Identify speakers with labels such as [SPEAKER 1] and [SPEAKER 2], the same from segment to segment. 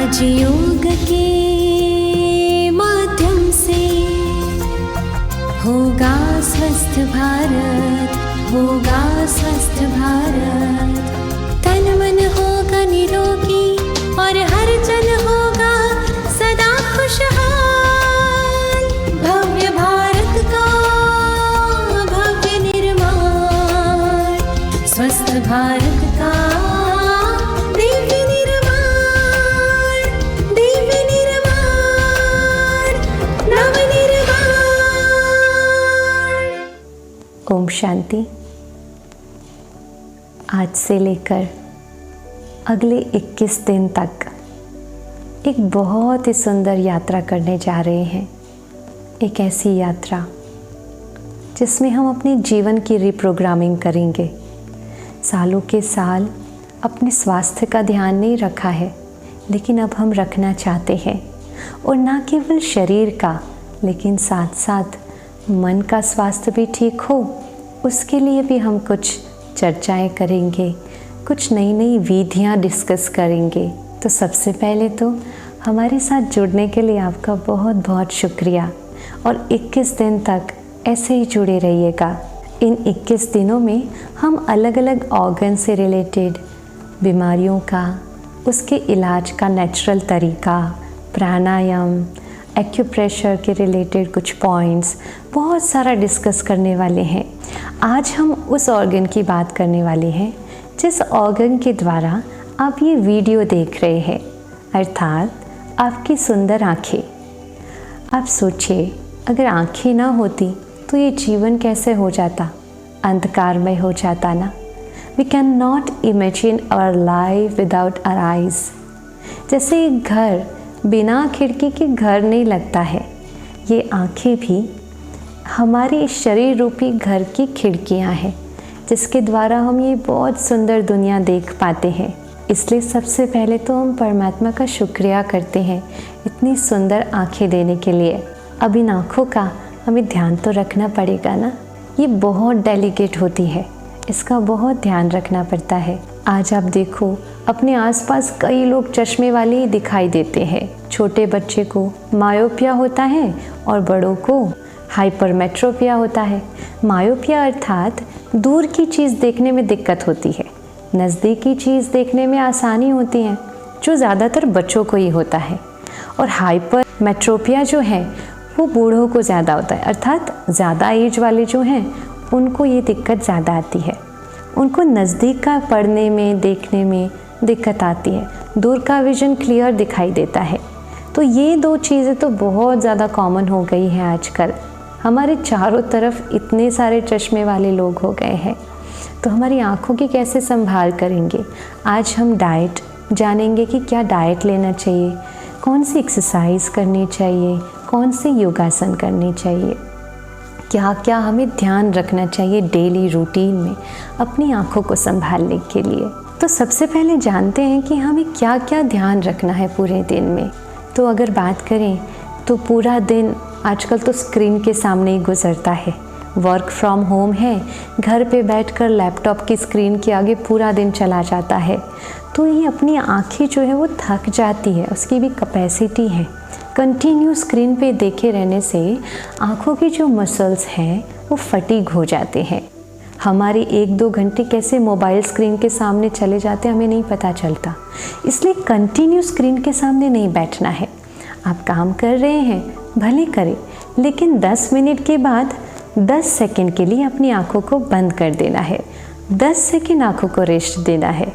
[SPEAKER 1] आज योग के माध्यम से होगा स्वस्थ भारत, होगा स्वस्थ भारत। तन मन होगा निरोगी और हर जन होगा सदा खुशहाल। भव्य भारत का भव्य निर्माण, स्वस्थ भारत का दिव्य निर्माण, दिव्य निर्माण, नव निर्माण।
[SPEAKER 2] ओम शांति। आज से लेकर अगले 21 दिन तक एक बहुत ही सुंदर यात्रा करने जा रहे हैं। एक ऐसी यात्रा जिसमें हम अपने जीवन की रिप्रोग्रामिंग करेंगे। सालों के साल अपने स्वास्थ्य का ध्यान नहीं रखा है, लेकिन अब हम रखना चाहते हैं। और ना केवल शरीर का, लेकिन साथ साथ मन का स्वास्थ्य भी ठीक हो, उसके लिए भी हम कुछ चर्चाएं करेंगे, कुछ नई नई विधियाँ डिस्कस करेंगे। तो सबसे पहले तो हमारे साथ जुड़ने के लिए आपका बहुत बहुत शुक्रिया। और 21 दिन तक ऐसे ही जुड़े रहिएगा। इन 21 दिनों में हम अलग अलग ऑर्गन से रिलेटेड बीमारियों का, उसके इलाज का नेचुरल तरीका, प्राणायाम, एक्यूप्रेशर के रिलेटेड कुछ पॉइंट्स, बहुत सारा डिस्कस करने वाले हैं। आज हम उस ऑर्गन की बात करने वाले हैं जिस ऑर्गन के द्वारा आप ये वीडियो देख रहे हैं, अर्थात आपकी सुंदर आँखें। आप सोचिए, अगर आँखें ना होती तो ये जीवन कैसे हो जाता, अंधकारमय हो जाता ना। We can not imagine our life without our eyes. जैसे एक घर बिना खिड़की के घर नहीं लगता है, ये आँखें भी हमारे शरीर रूपी घर की खिड़कियाँ हैं, जिसके द्वारा हम ये बहुत सुंदर दुनिया देख पाते हैं। इसलिए सबसे पहले तो हम परमात्मा का शुक्रिया करते हैं इतनी सुंदर आँखें देने के लिए। अब इन आँखों का हमें ध्यान तो रखना पड़ेगा ना। ये बहुत डेलिकेट होती है, इसका बहुत ध्यान रखना पड़ता है। आज आप देखो, अपने आसपास कई लोग चश्मे वाले ही दिखाई देते हैं। छोटे बच्चे को मायोपिया होता है और बड़ों को हाइपरमेट्रोपिया होता है। मायोपिया अर्थात दूर की चीज़ देखने में दिक्कत होती है, नज़दीकी चीज़ देखने में आसानी होती है, जो ज़्यादातर बच्चों को ही होता है। और हाइपरमेट्रोपिया जो है वो बूढ़ों को ज़्यादा होता है, अर्थात ज़्यादा एज वाले जो हैं उनको ये दिक्कत ज़्यादा आती है। उनको नज़दीक का पढ़ने में, देखने में दिक्कत आती है, दूर का विज़न क्लियर दिखाई देता है। तो ये दो चीज़ें तो बहुत ज़्यादा कॉमन हो गई हैं आजकल। हमारे चारों तरफ इतने सारे चश्मे वाले लोग हो गए हैं, तो हमारी आँखों की कैसे संभाल करेंगे। आज हम डाइट जानेंगे कि क्या डाइट लेना चाहिए, कौन सी एक्सरसाइज करनी चाहिए, कौन से योगासन करने चाहिए, क्या क्या हमें ध्यान रखना चाहिए डेली रूटीन में अपनी आँखों को संभालने के लिए। तो सबसे पहले जानते हैं कि हमें क्या क्या ध्यान रखना है पूरे दिन में। तो अगर बात करें तो पूरा दिन आजकल तो स्क्रीन के सामने ही गुजरता है। वर्क फ्रॉम होम है, घर पे बैठकर लैपटॉप की स्क्रीन के आगे पूरा दिन चला जाता है। तो ये अपनी आँखें जो है वो थक जाती है, उसकी भी कैपेसिटी है। कंटिन्यू स्क्रीन पे देखे रहने से आँखों की जो मसल्स हैं वो फटीग हो जाते हैं। हमारे 1-2 घंटे कैसे मोबाइल स्क्रीन के सामने चले जाते हैं हमें नहीं पता चलता। इसलिए कंटिन्यू स्क्रीन के सामने नहीं बैठना है। आप काम कर रहे हैं भले करें, लेकिन 10 मिनट के बाद 10 सेकंड के लिए अपनी आँखों को बंद कर देना है। 10 सेकंड आँखों को रेस्ट देना है।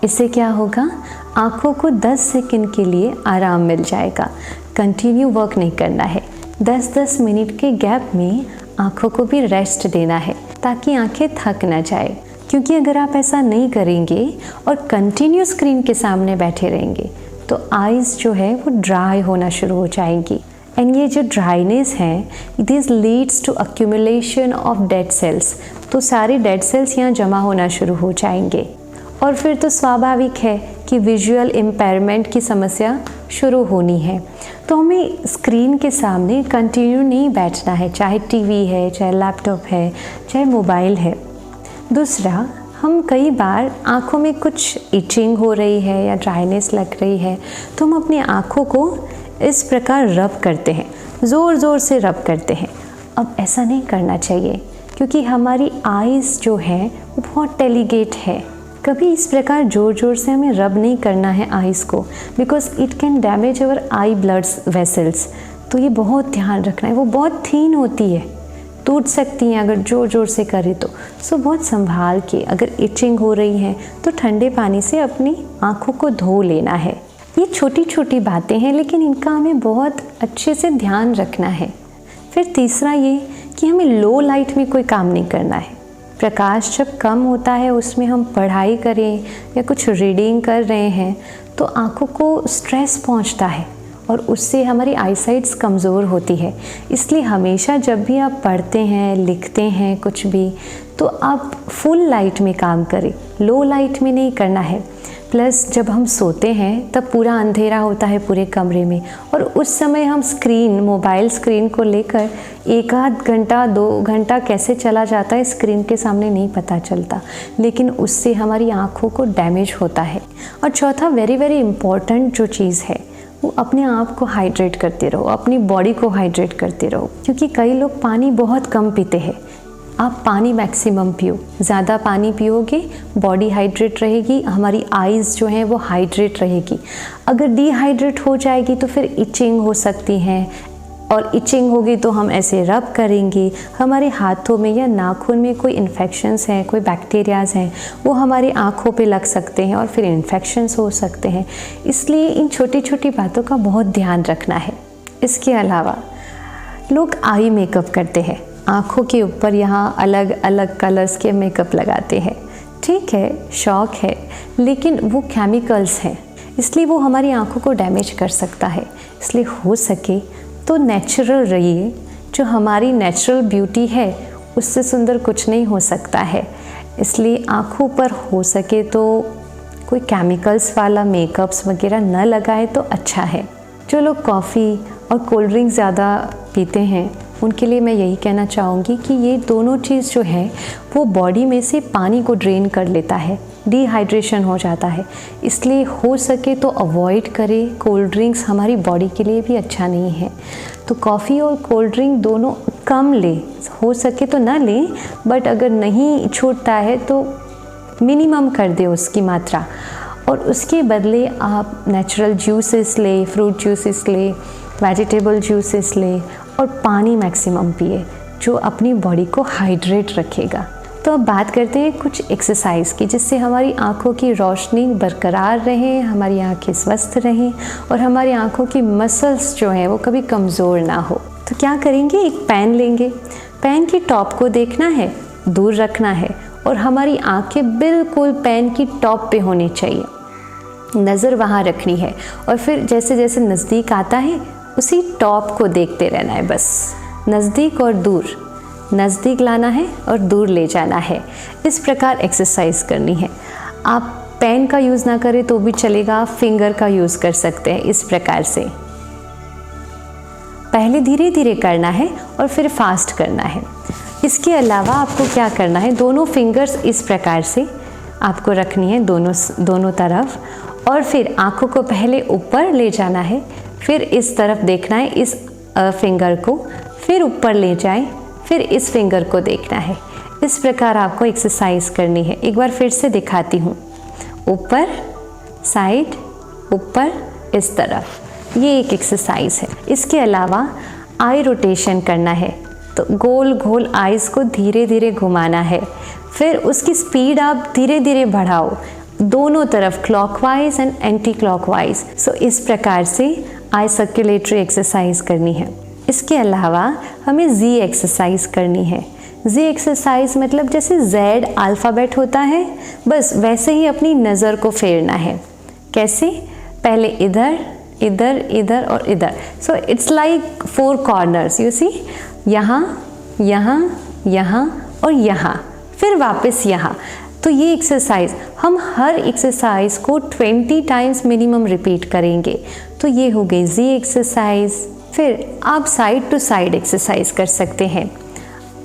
[SPEAKER 2] इससे क्या होगा, आँखों को 10 सेकंड के लिए आराम मिल जाएगा। कंटिन्यू वर्क नहीं करना है, 10-10 मिनट के गैप में आँखों को भी रेस्ट देना है ताकि आँखें थक ना जाए। क्योंकि अगर आप ऐसा नहीं करेंगे और कंटिन्यू स्क्रीन के सामने बैठे रहेंगे तो आइज़ जो है वो ड्राई होना शुरू हो जाएंगी। एंड ये जो ड्राइनेस है, this leads to accumulation of dead cells. तो सारे डेड सेल्स यहाँ जमा होना शुरू हो जाएंगे और फिर तो स्वाभाविक है कि विजुअल इम्पेयरमेंट की समस्या शुरू होनी है। तो हमें स्क्रीन के सामने कंटिन्यू नहीं बैठना है, चाहे टीवी है, चाहे लैपटॉप है, चाहे मोबाइल है। दूसरा, हम कई बार आँखों में कुछ इचिंग हो रही है या ड्राइनेस लग रही है तो हम अपनी आँखों को इस प्रकार रब करते हैं, ज़ोर ज़ोर से रब करते हैं। अब ऐसा नहीं करना चाहिए क्योंकि हमारी आइज़ जो है वो बहुत डेलिकेट है। कभी इस प्रकार ज़ोर ज़ोर से हमें रब नहीं करना है आइज़ को, because it can damage our I blood vessels. तो ये बहुत ध्यान रखना है, वो बहुत थीन होती है, टूट सकती हैं अगर ज़ोर ज़ोर से करें तो। सो बहुत संभाल के, अगर इचिंग हो रही है तो ठंडे पानी से अपनी आँखों को धो लेना है। ये छोटी छोटी बातें हैं लेकिन इनका हमें बहुत अच्छे से ध्यान रखना है। फिर तीसरा ये कि हमें लो लाइट में कोई काम नहीं करना है। प्रकाश जब कम होता है उसमें हम पढ़ाई करें या कुछ रीडिंग कर रहे हैं तो आँखों को स्ट्रेस पहुँचता है और उससे हमारी आईसाइट्स कमज़ोर होती है। इसलिए हमेशा जब भी आप पढ़ते हैं, लिखते हैं कुछ भी, तो आप फुल लाइट में काम करें, लो लाइट में नहीं करना है। प्लस जब हम सोते हैं तब पूरा अंधेरा होता है पूरे कमरे में और उस समय हम मोबाइल स्क्रीन को लेकर 1-आध घंटा 2 घंटा कैसे चला जाता है स्क्रीन के सामने नहीं पता चलता, लेकिन उससे हमारी आँखों को डैमेज होता है। और चौथा वेरी वेरी इम्पॉर्टेंट जो चीज़ है वो अपने आप को हाइड्रेट करते रहो, अपनी बॉडी को हाइड्रेट करते रहो, क्योंकि कई लोग पानी बहुत कम पीते हैं। आप पानी मैक्सिमम पियो, ज़्यादा पानी पियोगे बॉडी हाइड्रेट रहेगी, हमारी आइज़ जो हैं वो हाइड्रेट रहेगी। अगर डिहाइड्रेट हो जाएगी तो फिर इचिंग हो सकती है और इचिंग होगी तो हम ऐसे रब करेंगे, हमारे हाथों में या नाखून में कोई इन्फेक्शंस हैं, कोई बैक्टीरियाज़ हैं, वो हमारी आँखों पे लग सकते हैं और फिर इन्फेक्शंस हो सकते हैं। इसलिए इन छोटी छोटी बातों का बहुत ध्यान रखना है। इसके अलावा लोग आई मेकअप करते हैं, आँखों के ऊपर यहाँ अलग अलग कलर्स के मेकअप लगाते हैं। ठीक है, शौक़ है, लेकिन वो केमिकल्स हैं, इसलिए वो हमारी आँखों को डैमेज कर सकता है। इसलिए हो सके तो नेचुरल रहिए। जो हमारी नेचुरल ब्यूटी है उससे सुंदर कुछ नहीं हो सकता है। इसलिए आँखों पर हो सके तो कोई केमिकल्स वाला मेकअप्स वगैरह न लगाए तो अच्छा है। जो लोग कॉफ़ी और कोल्ड ड्रिंक ज़्यादा पीते हैं उनके लिए मैं यही कहना चाहूँगी कि ये दोनों चीज़ जो है वो बॉडी में से पानी को ड्रेन कर लेता है, डिहाइड्रेशन हो जाता है। इसलिए हो सके तो अवॉइड करें। कोल्ड ड्रिंक्स हमारी बॉडी के लिए भी अच्छा नहीं है, तो कॉफ़ी और कोल्ड ड्रिंक दोनों कम लें, हो सके तो ना लें, बट अगर नहीं छूटता है तो मिनिमम कर दें उसकी मात्रा। और उसके बदले आप नेचुरल जूसेस ले, फ्रूट जूसेस ले, वेजिटेबल जूसेस ले और पानी मैक्सिमम पिए जो अपनी बॉडी को हाइड्रेट रखेगा। तो अब बात करते हैं कुछ एक्सरसाइज की जिससे हमारी आँखों की रोशनी बरकरार रहे, हमारी आँखें स्वस्थ रहें और हमारी आँखों की मसल्स जो हैं वो कभी कमज़ोर ना हो। तो क्या करेंगे, एक पेन लेंगे, पेन की टॉप को देखना है, दूर रखना है और हमारी आँखें बिल्कुल पेन की टॉप पे होनी चाहिए, नज़र वहाँ रखनी है। और फिर जैसे जैसे नज़दीक आता है उसी टॉप को देखते रहना है, बस नज़दीक और दूर, नज़दीक लाना है और दूर ले जाना है। इस प्रकार एक्सरसाइज करनी है। आप पेन का यूज़ ना करें तो भी चलेगा, आप फिंगर का यूज़ कर सकते हैं। इस प्रकार से पहले धीरे धीरे करना है और फिर फास्ट करना है। इसके अलावा आपको क्या करना है, दोनों फिंगर्स इस प्रकार से आपको रखनी है दोनों तरफ और फिर आँखों को पहले ऊपर ले जाना है, फिर इस तरफ देखना है इस फिंगर को, फिर ऊपर ले जाएं, फिर इस फिंगर को देखना है। इस प्रकार आपको एक्सरसाइज करनी है। एक बार फिर से दिखाती हूँ, ऊपर, साइड, ऊपर, इस तरफ। ये एक एक्सरसाइज है। इसके अलावा आई रोटेशन करना है, तो गोल गोल आइज़ को धीरे धीरे घुमाना है, फिर उसकी स्पीड आप धीरे धीरे बढ़ाओ, दोनों तरफ क्लॉकवाइज एंड एंटी क्लॉकवाइज। सो इस प्रकार से आई सर्कुलेटरी एक्सरसाइज करनी है। इसके अलावा हमें जी एक्सरसाइज करनी है। जी एक्सरसाइज मतलब जैसे जेड अल्फ़ाबेट होता है, बस वैसे ही अपनी नज़र को फेरना है। कैसे, पहले इधर, इधर, इधर और इधर। So it's like 4 corners, you see, यहाँ, यहाँ, यहाँ और यहाँ, फिर वापस यहाँ। तो ये एक्सरसाइज हम हर एक्सरसाइज को 20 टाइम्स मिनिमम रिपीट करेंगे। तो ये हो गई जी एक्सरसाइज। फिर आप साइड टू साइड एक्सरसाइज कर सकते हैं।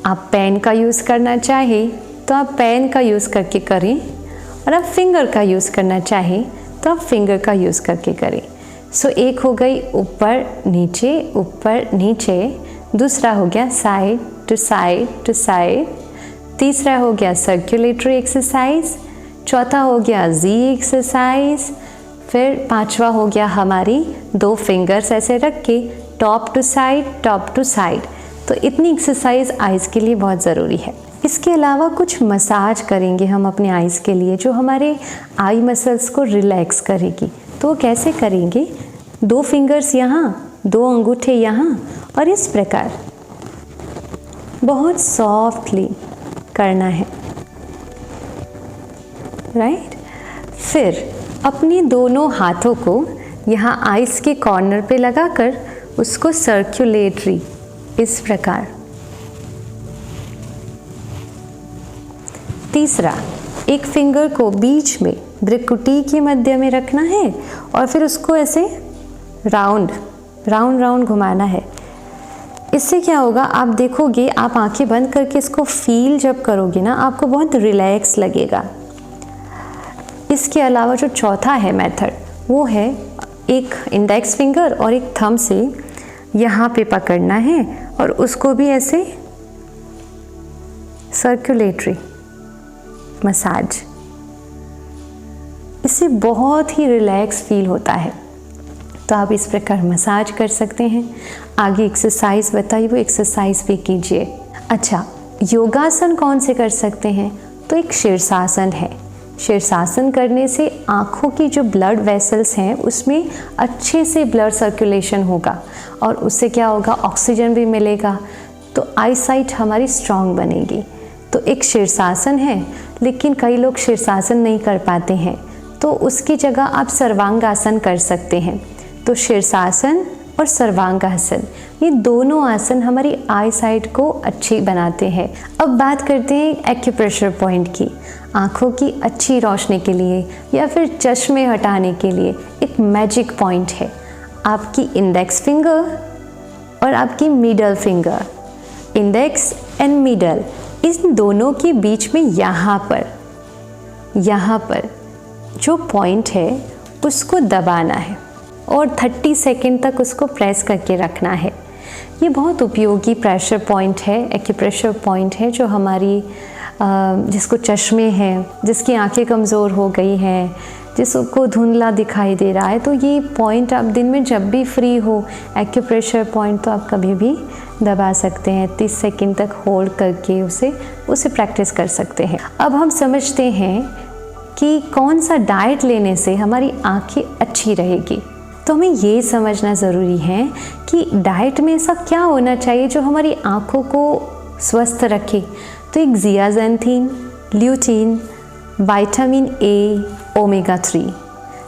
[SPEAKER 2] आप पेन का यूज़ करना चाहे तो आप पेन का यूज़ करके करें, और आप फिंगर का यूज़ करना चाहें तो आप फिंगर का यूज़ करके करें। सो एक हो गई ऊपर नीचे, दूसरा हो गया साइड टू साइड, तीसरा हो गया सर्कुलेटरी एक्सरसाइज, चौथा हो गया जी एक्सरसाइज, फिर पांचवा हो गया हमारी 2 फिंगर्स ऐसे रख के टॉप टू साइड। तो इतनी एक्सरसाइज आइज़ के लिए बहुत ज़रूरी है। इसके अलावा कुछ मसाज करेंगे हम अपने आइज़ के लिए जो हमारे आई मसल्स को रिलैक्स करेगी। तो वो कैसे करेंगे? 2 फिंगर्स यहाँ, 2 अंगूठे यहाँ, और इस प्रकार बहुत सॉफ्टली करना है, राइट। फिर अपनी दोनों हाथों को यहाँ आइज़ के कॉर्नर पे लगाकर उसको सर्कुलेटरी इस प्रकार। तीसरा, एक फिंगर को बीच में भ्रुकुटी के मध्य में रखना है और फिर उसको ऐसे राउंड घुमाना है। इससे क्या होगा, आप देखोगे, आप आंखें बंद करके इसको फील जब करोगे ना, आपको बहुत रिलैक्स लगेगा। इसके अलावा जो चौथा है मेथड, वो है एक इंडेक्स फिंगर और एक थंब से यहाँ पे पकड़ना है और उसको भी ऐसे सर्कुलेटरी मसाज। इससे बहुत ही रिलैक्स फील होता है। तो आप इस प्रकार मसाज कर सकते हैं। आगे एक्सरसाइज बताइए, वो एक्सरसाइज भी कीजिए। अच्छा, योगासन कौन से कर सकते हैं? तो एक शीर्षासन है। शीर्षासन करने से आँखों की जो ब्लड वेसल्स हैं उसमें अच्छे से ब्लड सर्कुलेशन होगा और उससे क्या होगा, ऑक्सीजन भी मिलेगा, तो आई साइट हमारी स्ट्रांग बनेगी। तो एक शीर्षासन है, लेकिन कई लोग शीर्षासन नहीं कर पाते हैं, तो उसकी जगह आप सर्वांगासन कर सकते हैं। तो शीर्षासन और सर्वांगासन, ये दोनों आसन हमारी आई साइट को अच्छी बनाते हैं। अब बात करते हैं एक्यूप्रेशर पॉइंट की। आँखों की अच्छी रोशनी के लिए या फिर चश्मे हटाने के लिए एक मैजिक पॉइंट है। आपकी इंडेक्स फिंगर और आपकी middle finger, index and middle, इन दोनों के बीच में यहाँ पर जो पॉइंट है उसको दबाना है और 30 सेकेंड तक उसको प्रेस करके रखना है। ये बहुत उपयोगी प्रेशर पॉइंट है, एक्यूप्रेशर पॉइंट है, जो हमारी जिसको चश्मे हैं, जिसकी आंखें कमज़ोर हो गई हैं, जिसको धुंधला दिखाई दे रहा है, तो ये पॉइंट आप दिन में जब भी फ्री हो, एक्यूप्रेशर पॉइंट तो आप कभी भी दबा सकते हैं। 30 सेकंड तक होल्ड करके उसे प्रैक्टिस कर सकते हैं। अब हम समझते हैं कि कौन सा डाइट लेने से हमारी आंखें अच्छी रहेगी। तो हमें ये समझना ज़रूरी है कि डाइट में ऐसा क्या होना चाहिए जो हमारी आँखों को स्वस्थ रखे। तो एक ज़ियाज़ैंथीन, ल्यूटीन, विटामिन ए, ओमेगा 3,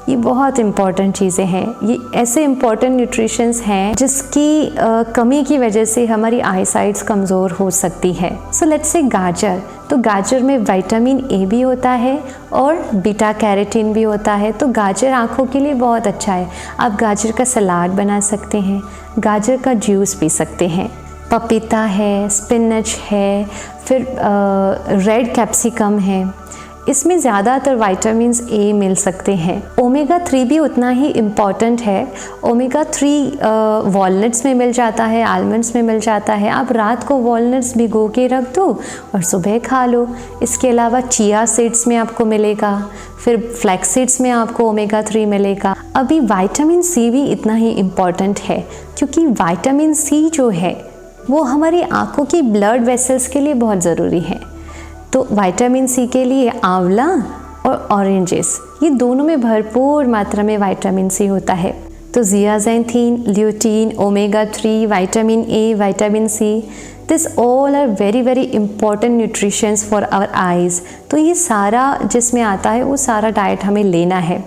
[SPEAKER 2] ये बहुत इम्पॉर्टेंट चीज़ें हैं। ये ऐसे इम्पॉर्टेंट न्यूट्रिशंस हैं जिसकी कमी की वजह से हमारी आई साइट्स कमज़ोर हो सकती है। सो लेट्स से गाजर, तो गाजर में विटामिन ए भी होता है और बीटा कैरोटीन भी होता है, तो गाजर आँखों के लिए बहुत अच्छा है। आप गाजर का सलाद बना सकते हैं, गाजर का जूस पी सकते हैं। पपीता है, स्पिनच है, फिर रेड कैप्सिकम है, इसमें ज़्यादातर विटामिन्स ए मिल सकते हैं। ओमेगा 3 भी उतना ही इम्पॉर्टेंट है। ओमेगा 3 वॉलनट्स में मिल जाता है, आलमंड्स में मिल जाता है। आप रात को वॉलनट्स भिगो के रख दो और सुबह खा लो। इसके अलावा चिया सीड्स में आपको मिलेगा, फिर फ्लैक्स सीड्स में आपको ओमेगा 3 मिलेगा। अभी विटामिन सी भी इतना ही इम्पॉर्टेंट है, क्योंकि विटामिन सी जो है वो हमारी आँखों की ब्लड वेसल्स के लिए बहुत ज़रूरी है। तो विटामिन सी के लिए आंवला और ऑरेंजेस, ये दोनों में भरपूर मात्रा में विटामिन सी होता है। तो zeaxanthin, lutein, omega 3, vitamin A, vitamin C, this all are very very important nutritions for our eyes. तो ये सारा जिसमें आता है वो सारा डाइट हमें लेना है।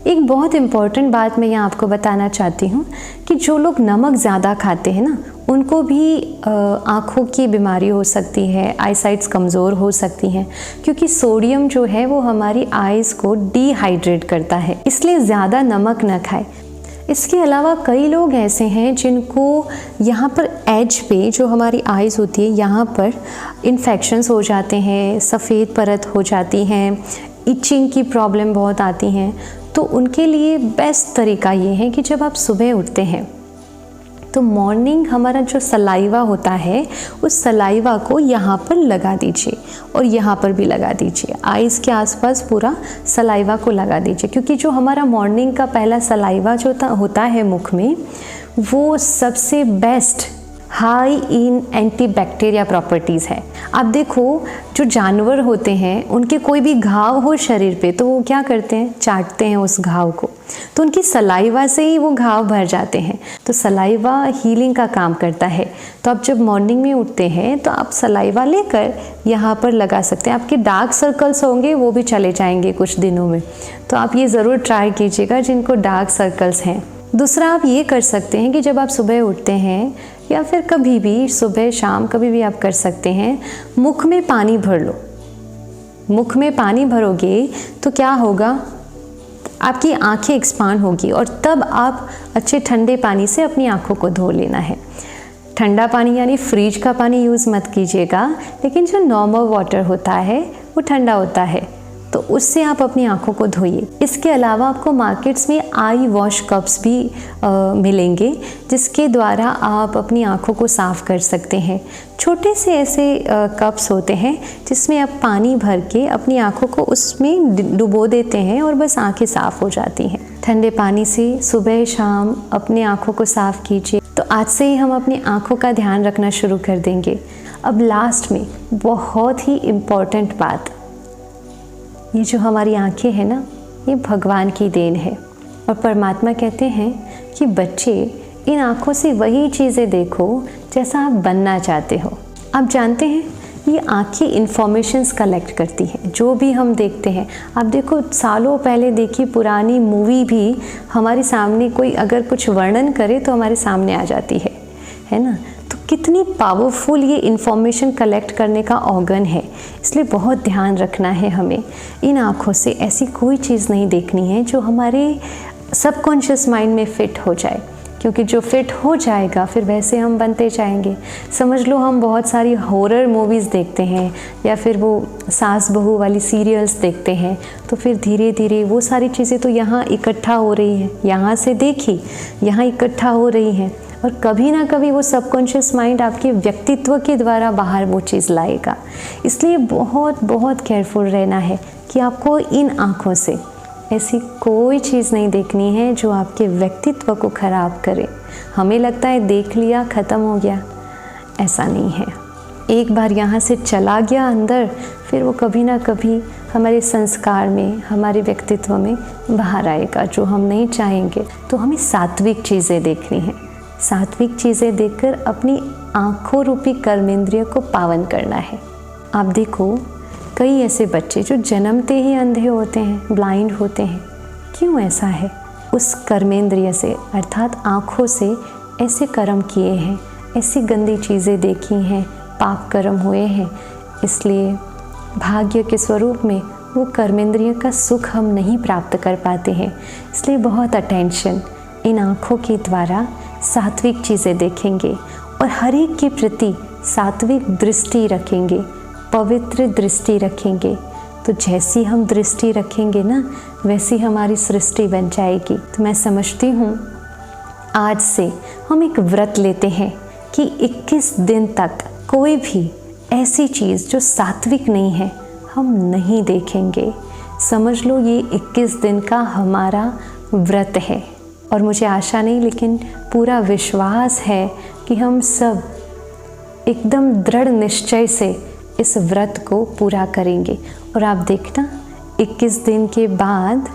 [SPEAKER 2] एक बहुत इम्पॉर्टेंट बात मैं यहाँ आपको बताना चाहती हूँ कि जो लोग नमक ज़्यादा खाते हैं ना, उनको भी आँखों की बीमारी हो सकती है, आई साइट्स कमज़ोर हो सकती हैं, क्योंकि सोडियम जो है वो हमारी आइज़ को डिहाइड्रेट करता है। इसलिए ज़्यादा नमक न खाएं। इसके अलावा कई लोग ऐसे हैं जिनको यहाँ पर एज पे, जो हमारी आइज़ होती है, यहाँ पर इन्फेक्शंस हो जाते हैं, सफ़ेद परत हो जाती हैं, इचिंग की प्रॉब्लम बहुत आती हैं। तो उनके लिए बेस्ट तरीका ये है कि जब आप सुबह उठते हैं तो मॉर्निंग हमारा जो सलाइवा होता है उस सलाइवा को यहाँ पर लगा दीजिए और यहाँ पर भी लगा दीजिए। आइज़ के आसपास पूरा सलाइवा को लगा दीजिए, क्योंकि जो हमारा मॉर्निंग का पहला सलाइवा जो होता है मुख में, वो सबसे best high in antibacteria properties है। आप देखो, जो जानवर होते हैं उनके कोई भी घाव हो शरीर पे तो वो क्या करते हैं, चाटते हैं उस घाव को, तो उनकी सलाइवा से ही वो घाव भर जाते हैं। तो सलाइवा हीलिंग का काम करता है। तो आप जब मॉर्निंग में उठते हैं तो आप सलाइवा लेकर यहाँ पर लगा सकते हैं। आपके डार्क सर्कल्स होंगे वो भी चले जाएंगे कुछ दिनों में। तो आप ये ज़रूर ट्राई कीजिएगा जिनको डार्क सर्कल्स हैं। दूसरा आप ये कर सकते हैं कि जब आप सुबह उठते हैं या फिर कभी भी सुबह शाम कभी भी आप कर सकते हैं, मुख में पानी भर लो। मुख में पानी भरोगे तो क्या होगा, आपकी आंखें एक्सपांड होगी और तब आप अच्छे ठंडे पानी से अपनी आंखों को धो लेना है। ठंडा पानी यानी फ्रिज का पानी यूज़ मत कीजिएगा, लेकिन जो नॉर्मल वाटर होता है वो ठंडा होता है, तो उससे आप अपनी आंखों को धोइए। इसके अलावा आपको मार्केट्स में आई वॉश कप्स भी मिलेंगे, जिसके द्वारा आप अपनी आंखों को साफ़ कर सकते हैं। छोटे से ऐसे कप्स होते हैं जिसमें आप पानी भर के अपनी आंखों को उसमें डुबो देते हैं और बस आंखें साफ़ हो जाती हैं। ठंडे पानी से सुबह शाम अपनी आंखों को साफ़ कीजिए। तो आज से ही हम अपनी आंखों का ध्यान रखना शुरू कर देंगे। अब लास्ट में बहुत ही इम्पॉर्टेंट बात, ये जो हमारी आंखें हैं ना, ये भगवान की देन है और परमात्मा कहते हैं कि बच्चे इन आँखों से वही चीज़ें देखो जैसा आप बनना चाहते हो। आप जानते हैं ये आँखें इन्फॉर्मेशंस कलेक्ट करती हैं, जो भी हम देखते हैं। आप देखो, सालों पहले देखी पुरानी मूवी भी हमारे सामने कोई अगर कुछ वर्णन करे तो हमारे सामने आ जाती है ना। तो कितनी पावरफुल ये इन्फॉर्मेशन कलेक्ट करने का ऑर्गन है। इसलिए बहुत ध्यान रखना है हमें। इन आँखों से ऐसी कोई चीज़ नहीं देखनी है जो हमारे सबकॉन्शियस माइंड में फिट हो जाए, क्योंकि जो फिट हो जाएगा फिर वैसे हम बनते जाएंगे। समझ लो, हम बहुत सारी हॉरर मूवीज़ देखते हैं या फिर वो सास बहू वाली सीरियल्स देखते हैं, तो फिर धीरे धीरे वो सारी चीज़ें तो यहाँ इकट्ठा हो रही हैं, यहाँ से देखी यहाँ इकट्ठा हो रही हैं, और कभी ना कभी वो सबकॉन्शियस माइंड आपके व्यक्तित्व के द्वारा बाहर वो चीज़ लाएगा। इसलिए बहुत बहुत केयरफुल रहना है कि आपको इन आँखों से ऐसी कोई चीज़ नहीं देखनी है जो आपके व्यक्तित्व को ख़राब करे। हमें लगता है देख लिया ख़त्म हो गया, ऐसा नहीं है। एक बार यहाँ से चला गया अंदर, फिर वो कभी ना कभी हमारे संस्कार में, हमारे व्यक्तित्व में बाहर आएगा, जो हम नहीं चाहेंगे। तो हमें सात्विक चीज़ें देखनी है। सात्विक चीज़ें देखकर अपनी आँखों रूपी कर्मेंद्रिय को पावन करना है। आप देखो, कई ऐसे बच्चे जो जन्मते ही अंधे होते हैं, ब्लाइंड होते हैं। क्यों ऐसा है? उस कर्मेंद्रिय से अर्थात आँखों से ऐसे कर्म किए हैं, ऐसी गंदी चीज़ें देखी हैं, पाप कर्म हुए हैं। इसलिए भाग्य के स्वरूप में वो कर्मेंद्रिय का सुख हम नहीं प्राप्त कर पाते हैं। इसलिए बहुत अटेंशन, इन आँखों के द्वारा सात्विक चीज़ें देखेंगे और हर एक के प्रति सात्विक दृष्टि रखेंगे, पवित्र दृष्टि रखेंगे। तो जैसी हम दृष्टि रखेंगे ना, वैसी हमारी सृष्टि बन जाएगी। तो मैं समझती हूँ आज से हम एक व्रत लेते हैं कि 21 दिन तक कोई भी ऐसी चीज़ जो सात्विक नहीं है हम नहीं देखेंगे। समझ लो, ये 21 दिन का हमारा व्रत है। और मुझे आशा नहीं लेकिन पूरा विश्वास है कि हम सब एकदम दृढ़ निश्चय से इस व्रत को पूरा करेंगे। और आप देखना, 21 दिन के बाद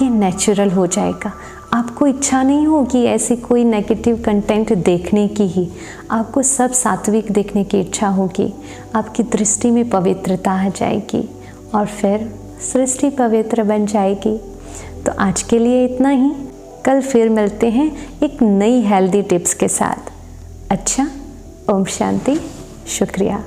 [SPEAKER 2] ये नेचुरल हो जाएगा। आपको इच्छा नहीं होगी ऐसी कोई नेगेटिव कंटेंट देखने की ही, आपको सब सात्विक देखने की इच्छा होगी। आपकी दृष्टि में पवित्रता आ जाएगी और फिर सृष्टि पवित्र बन जाएगी। तो आज के लिए इतना ही। कल फिर मिलते हैं एक नई हेल्दी टिप्स के साथ। अच्छा, ओम शांति, शुक्रिया।